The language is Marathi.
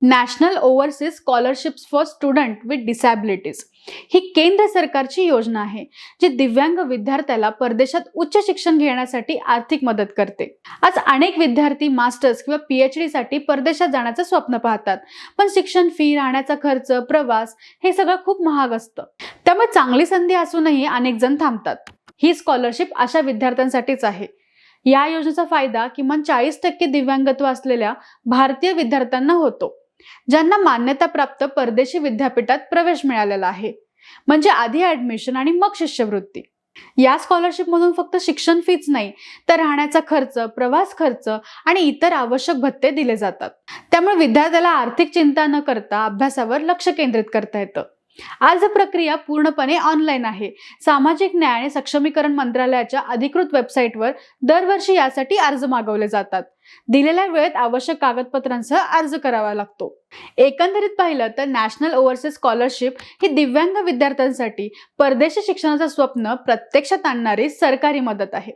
National overseas scholarships for student with disabilities ही केंद्र सरकारची योजना आहे जी दिव्यांग विद्यार्थ्याला परदेशात उच्च शिक्षण घेण्यासाठी आर्थिक मदत करते। आज अनेक विद्यार्थी मास्टर्स किंवा पीएचडी साठी परदेशात जाण्याचं स्वप्न पाहतात, पण शिक्षण फी, राहण्याचा खर्च, प्रवास हे सगळं खूप महाग असतं। त्यामुळे चांगली संधी असूनही अनेक जण थांबतात। ही स्कॉलरशिप अशा विद्यार्थ्यांसाठीच आहे। या योजनेचा फायदा किमान 40% दिव्यांगत्व असलेल्या भारतीय विद्यार्थ्यांना होतो, ज्यांना मान्यताप्राप्त परदेशी विद्यापीठात प्रवेश मिळालेला आहे, म्हणजे आधी ऍडमिशन आणि मग शिष्यवृत्ती। या स्कॉलरशिप मधून फक्त शिक्षण फीच नाही, तर राहण्याचा खर्च, प्रवास खर्च आणि इतर आवश्यक भत्ते दिले जातात। त्यामुळे विद्यार्थ्याला आर्थिक चिंता न करता अभ्यासावर लक्ष केंद्रित करता येतं। आज प्रक्रिया पूर्णपणे ऑनलाईन आहे। सामाजिक न्याय आणि सक्षमीकरण मंत्रालयाच्या अधिकृत वेबसाईटवर दरवर्षी यासाठी अर्ज मागवले जातात। दिलेल्या वेळेत आवश्यक कागदपत्रांसह अर्ज करावा लागतो। एकंदरीत पाहिलं तर नॅशनल ओव्हरसीज स्कॉलरशिप ही दिव्यांग विद्यार्थ्यांसाठी परदेशी शिक्षणाचं स्वप्न प्रत्यक्षात आणणारी सरकारी मदत आहे।